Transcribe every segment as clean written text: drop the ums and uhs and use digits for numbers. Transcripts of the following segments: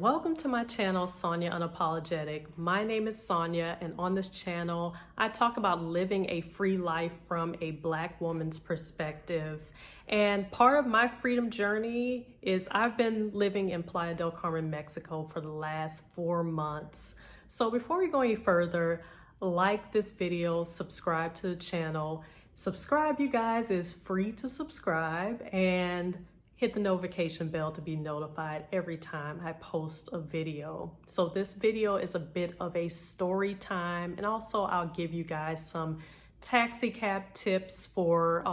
Welcome to my channel, Sonia Unapologetic. My name is Sonia, and on this channel, I talk about living a free life from a Black woman's perspective. And part of my freedom journey is I've been living in Playa del Carmen, Mexico for the last 4 months. So before we go any further, like this video, subscribe to the channel. Subscribe, you guys, is free to subscribe, and hit the notification bell to be notified every time I post a video. So this video is a bit of a story time, and also I'll give you guys some taxi cab tips for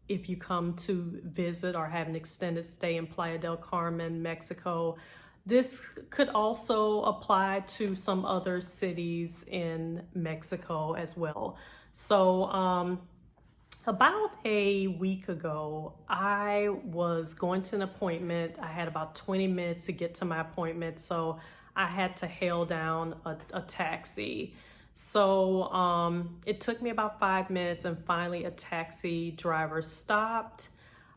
if you come to visit or have an extended stay in Playa del Carmen, Mexico. This could also apply to some other cities in Mexico as well. So about a week ago, I was going to an appointment. I had about 20 minutes to get to my appointment, so I had to hail down a taxi. So it took me about 5 minutes, and finally a taxi driver stopped.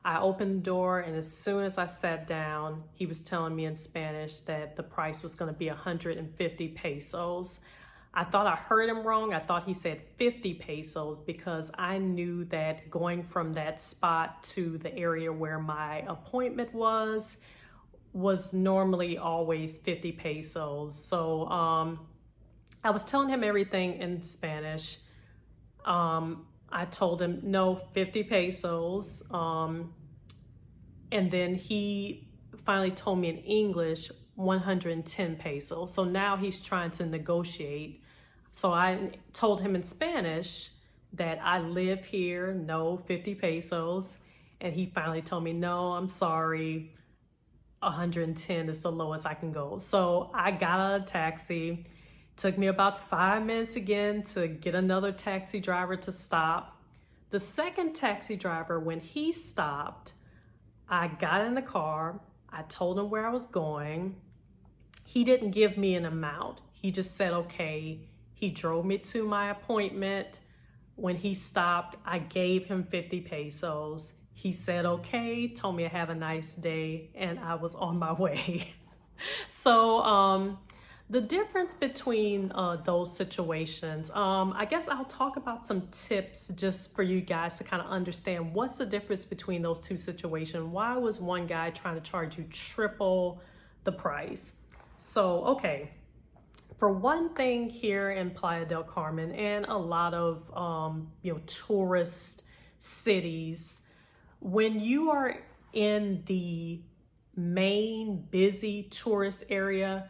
I opened the door, and as soon as I sat down, he was telling me in Spanish that the price was going to be 150 pesos. I thought I heard him wrong. I thought he said 50 pesos because I knew that going from that spot to the area where my appointment was normally always 50 pesos. So I was telling him everything in Spanish. I told him no, 50 pesos. And then he finally told me in English 110 pesos. So now he's trying to negotiate. So I told him in Spanish that I live here, no, 50 pesos. And he finally told me, no, I'm sorry, 110 is the lowest I can go. So I got out of a taxi. Took me about 5 minutes again to get another taxi driver to stop. The second taxi driver, when he stopped, I got in the car. I told him where I was going. He didn't give me an amount. He just said, okay. He drove me to my appointment. When he stopped, I gave him 50 pesos. He said, okay, told me to have a nice day, and I was on my way. So the difference between those situations, I guess I'll talk about some tips just for you guys to kind of understand what's the difference between those two situations. Why was one guy trying to charge you triple the price? So, okay. For one thing, here in Playa del Carmen and a lot of tourist cities, when you are in the main busy tourist area,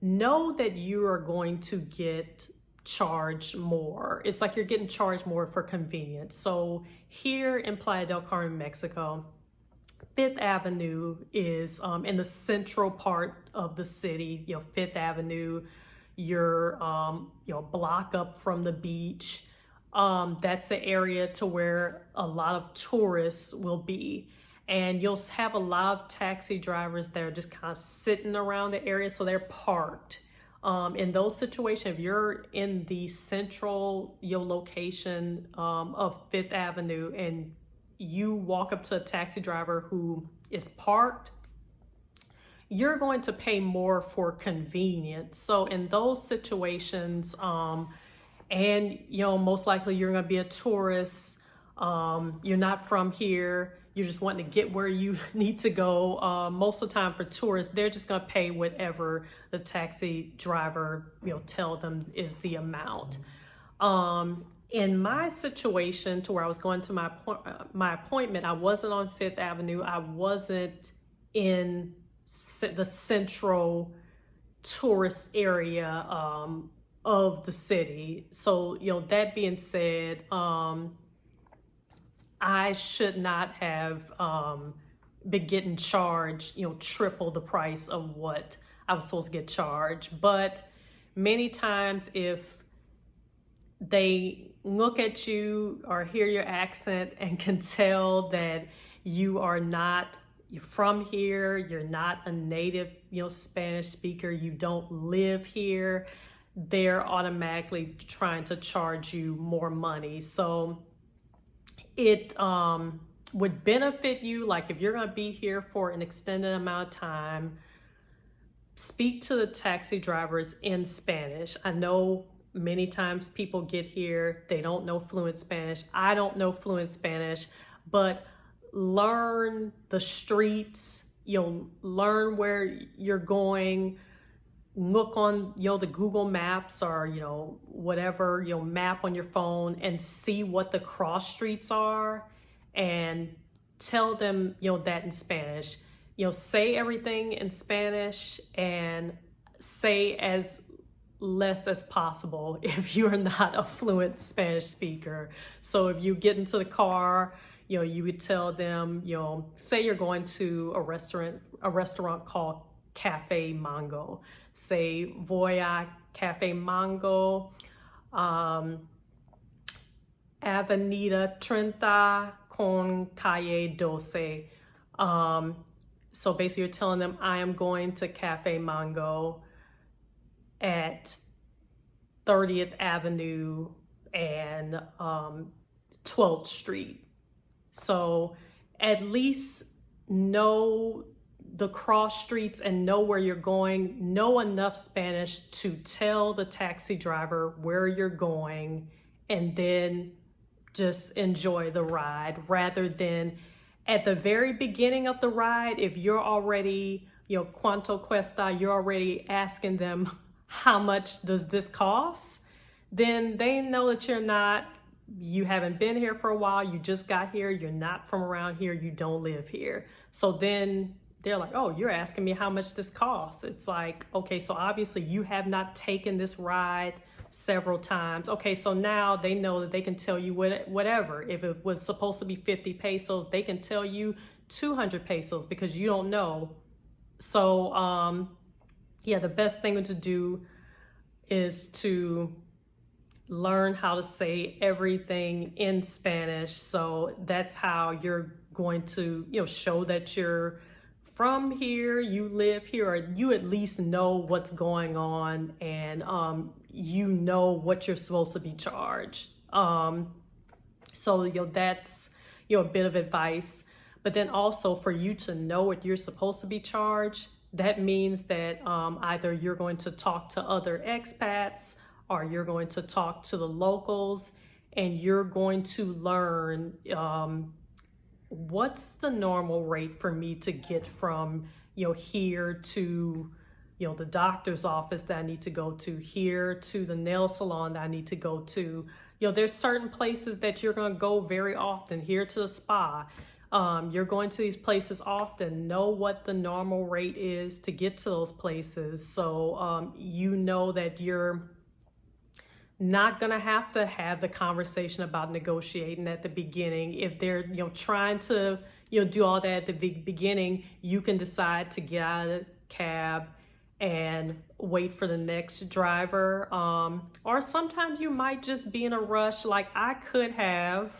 know that you are going to get charged more. It's like you're getting charged more for convenience. So here in Playa del Carmen, Mexico, Fifth Avenue is in the central part of the city. Fifth Avenue, you're block up from the beach. That's an area to where a lot of tourists will be. And you'll have a lot of taxi drivers that are just kind of sitting around the area, so they're parked. In those situations, if you're in the central location of Fifth Avenue and you walk up to a taxi driver who is parked, you're going to pay more for convenience. So in those situations, and most likely you're going to be a tourist, you're not from here, you're just wanting to get where you need to go. Most of the time for tourists, they're just going to pay whatever the taxi driver tell them is the amount. In my situation, to where I was going to my appointment, I wasn't on Fifth Avenue. I wasn't in the central tourist area of the city. So, that being said, I should not have been getting charged, triple the price of what I was supposed to get charged. But many times if they look at you or hear your accent and can tell that you are not from here, you're not a native, Spanish speaker, you don't live here, they're automatically trying to charge you more money. So it would benefit you, like if you're going to be here for an extended amount of time, speak to the taxi drivers in Spanish. I know many times people get here, they don't know fluent Spanish. I don't know fluent Spanish, but learn the streets, learn where you're going, look on, the Google Maps or, whatever, map on your phone and see what the cross streets are and tell them, that in Spanish. Say everything in Spanish and say as less as possible if you're not a fluent Spanish speaker. So if you get into the car, you would tell them, say you're going to a restaurant called Cafe Mango. Say, voy a Cafe Mango, Avenida 30 con Calle 12. So basically you're telling them I am going to Cafe Mango at 30th Avenue and 12th Street. So at least know the cross streets and know where you're going, know enough Spanish to tell the taxi driver where you're going, and then just enjoy the ride rather than at the very beginning of the ride, if you're already, cuánto cuesta, you're already asking them, how much does this cost? Then they know that you haven't been here for a while, you just got here, you're not from around here, you don't live here. So then they're like, oh, you're asking me how much this costs. It's like, okay, so obviously you have not taken this ride several times. Okay, so now they know that they can tell you whatever. If it was supposed to be 50 pesos, they can tell you 200 pesos because you don't know. So, the best thing to do is to learn how to say everything in Spanish. So that's how you're going to, show that you're from here, you live here, or you at least know what's going on and you know what you're supposed to be charged. So that's a bit of advice. But then also for you to know what you're supposed to be charged, that means that either you're going to talk to other expats or you're going to talk to the locals and you're going to learn what's the normal rate for me to get from, here to, the doctor's office that I need to go to, here to the nail salon that I need to go to. There's certain places that you're going to go very often, here to the spa. You're going to these places often. Know what the normal rate is to get to those places. So you know that you're not going to have the conversation about negotiating at the beginning. If they're, trying to, do all that at the beginning, you can decide to get out of the cab and wait for the next driver. Or sometimes you might just be in a rush. Like I could have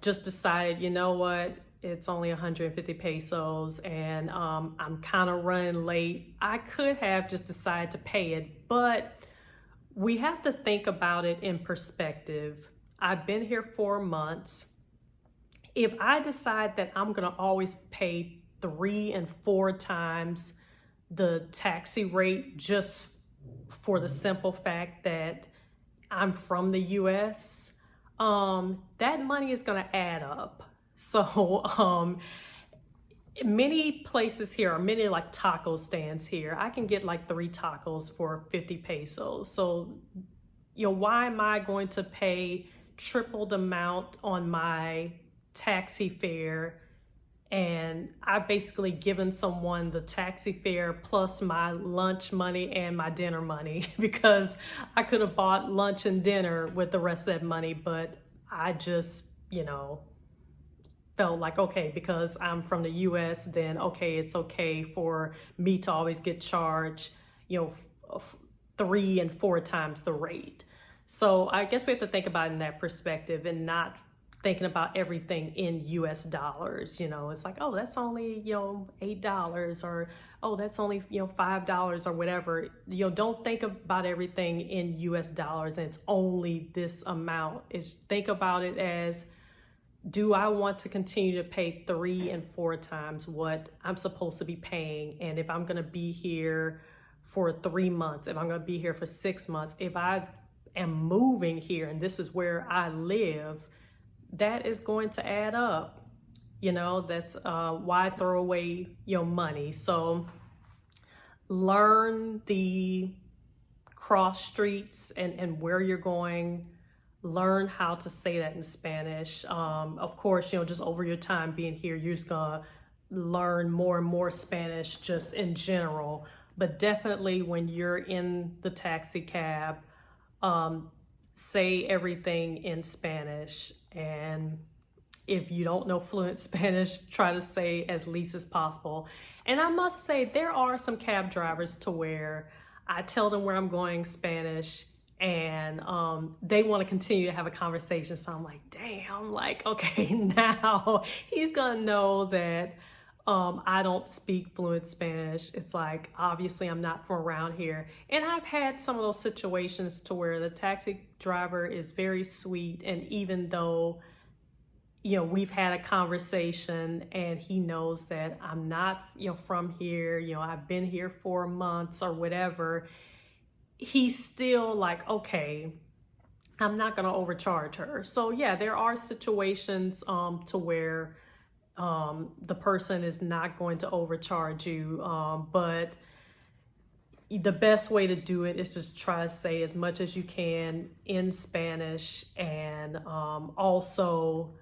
just decided, you know what, it's only 150 pesos and I'm kind of running late. I could have just decided to pay it, but we have to think about it in perspective. I've been here 4 months. If I decide that I'm going to always pay 3 and 4 times the taxi rate just for the simple fact that I'm from the US, that money is going to add up. So, many places here, or many like taco stands here, I can get like 3 tacos for 50 pesos. So, why am I going to pay triple the amount on my taxi fare? And I've basically given someone the taxi fare plus my lunch money and my dinner money because I could have bought lunch and dinner with the rest of that money, but I just, felt like, okay, because I'm from the US, then okay, it's okay for me to always get charged, 3 and 4 times the rate. So I guess we have to think about it in that perspective and not thinking about everything in US dollars. It's like, oh, that's only, $8 or, oh, that's only, $5 or whatever. Don't think about everything in US dollars and it's only this amount. Think about it as do I want to continue to pay 3 and 4 times what I'm supposed to be paying? And if I'm going to be here for 3 months, if I'm going to be here for 6 months, if I am moving here and this is where I live, that is going to add up. You know, that's why throw away your money. So learn the cross streets and where you're going. Learn how to say that in Spanish. Of course, you know, just over your time being here, you're just gonna learn more and more Spanish just in general. But definitely when you're in the taxi cab, say everything in Spanish. And if you don't know fluent Spanish, try to say as least as possible. And I must say, there are some cab drivers to where I tell them where I'm going Spanish, and they want to continue to have a conversation. So I'm like, damn, like, okay, now he's gonna know that I don't speak fluent Spanish. It's like, obviously I'm not from around here. And I've had some of those situations to where the taxi driver is very sweet, and even though, you know, we've had a conversation and he knows that I'm not, you know, from here, you know, I've been here 4 months or whatever, he's still like, okay, I'm not going to overcharge her. So yeah, there are situations to where the person is not going to overcharge you, but the best way to do it is just try to say as much as you can in Spanish. And also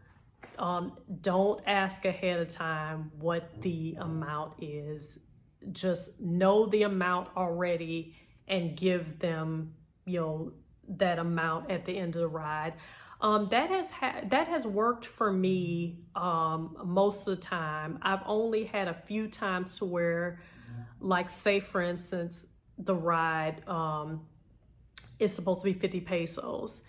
don't ask ahead of time what the amount is. Just know the amount already and give them, you know, that amount at the end of the ride. That has worked for me most of the time. I've only had a few times to where, like, say for instance, the ride is supposed to be 50 pesos.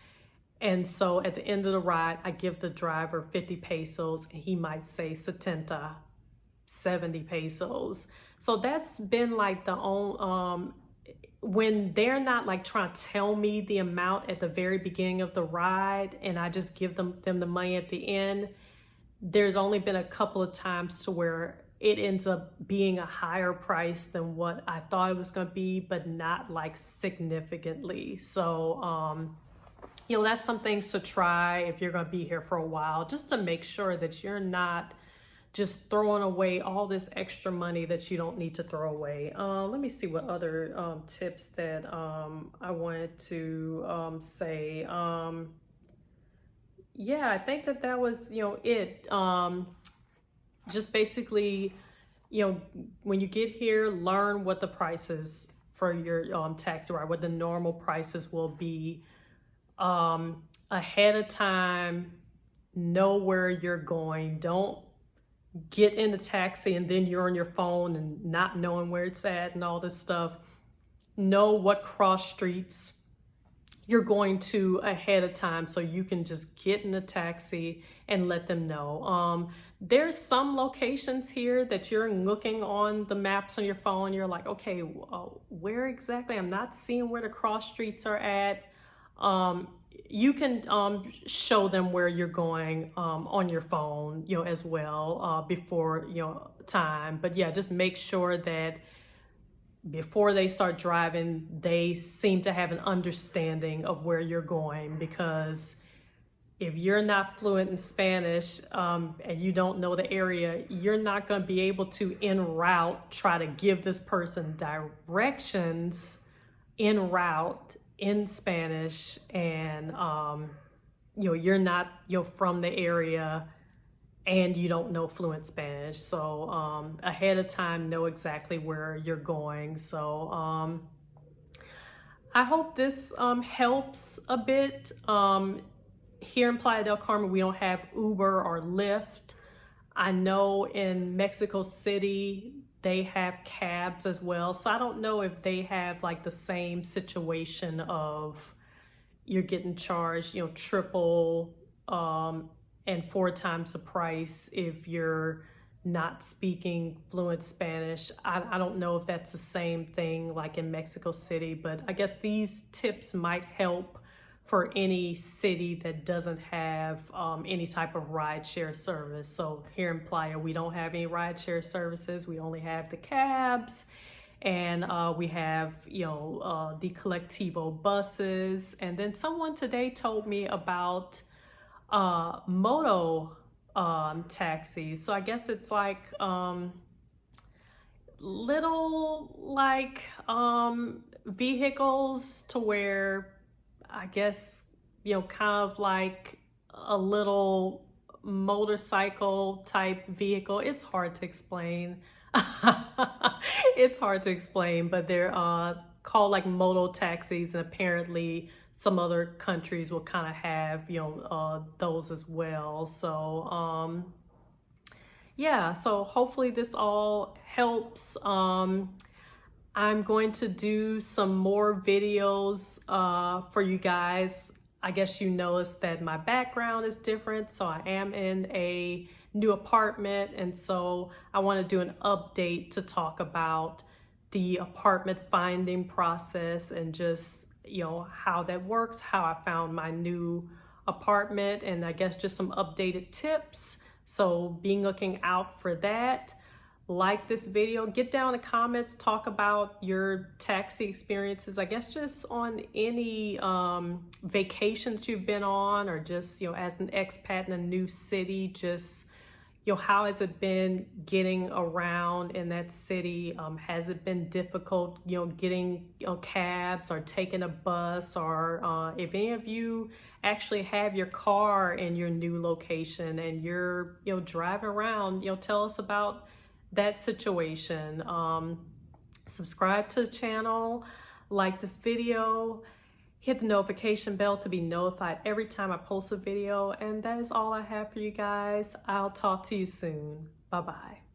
And so at the end of the ride, I give the driver 50 pesos and he might say 70 pesos. So that's been like the only, when they're not like trying to tell me the amount at the very beginning of the ride and I just give them the money at the end, there's only been a couple of times to where it ends up being a higher price than what I thought it was going to be, but not like significantly. So, you know, that's some things to try if you're going to be here for a while, just to make sure that you're not just throwing away all this extra money that you don't need to throw away. Let me see what other tips that I wanted to say. Yeah, I think that was, you know, it. Just basically, you know, when you get here, learn what the prices for your taxi ride, what the normal prices will be. Ahead of time, know where you're going. Don't get in the taxi and then you're on your phone and not knowing where it's at and all this stuff. Know what cross streets you're going to ahead of time so you can just get in the taxi and let them know. There's some locations here that you're looking on the maps on your phone. You're like, okay, where exactly? I'm not seeing where the cross streets are at. You can show them where you're going on your phone, you know, as well before, you know, time. But yeah, just make sure that before they start driving, they seem to have an understanding of where you're going, because if you're not fluent in Spanish and you don't know the area, you're not going to be able to en route try to give this person directions en route in Spanish, and you know, you're not, you know, from the area and you don't know fluent Spanish. So ahead of time, know exactly where you're going. So I hope this helps a bit. Here in Playa del Carmen, we don't have Uber or Lyft. I know in Mexico City, they have cabs as well. So I don't know if they have like the same situation of you're getting charged, you know, triple and 4 times the price if you're not speaking fluent Spanish. I don't know if that's the same thing like in Mexico City, but I guess these tips might help for any city that doesn't have any type of rideshare service. So here in Playa, we don't have any rideshare services. We only have the cabs, and we have, the Colectivo buses. And then someone today told me about moto taxis. So I guess it's like little like vehicles to where, I guess, kind of like a little motorcycle type vehicle. It's hard to explain. It's hard to explain, but they're called like moto taxis, and apparently some other countries will kind of have, those as well. So yeah, so hopefully this all helps. I'm going to do some more videos for you guys. I guess you noticed that my background is different, so I am in a new apartment, and so I want to do an update to talk about the apartment finding process and just, how that works, how I found my new apartment, and I guess just some updated tips. So be looking out for that. Like this video, get down in the comments, talk about your taxi experiences, I guess just on any vacations you've been on, or just, as an expat in a new city, just, how has it been getting around in that city? Has it been difficult, getting cabs or taking a bus, or if any of you actually have your car in your new location and you're, driving around, tell us about that situation. Subscribe to the channel, like this video, hit the notification bell to be notified every time I post a video. And that is all I have for you guys. I'll talk to you soon. Bye-bye.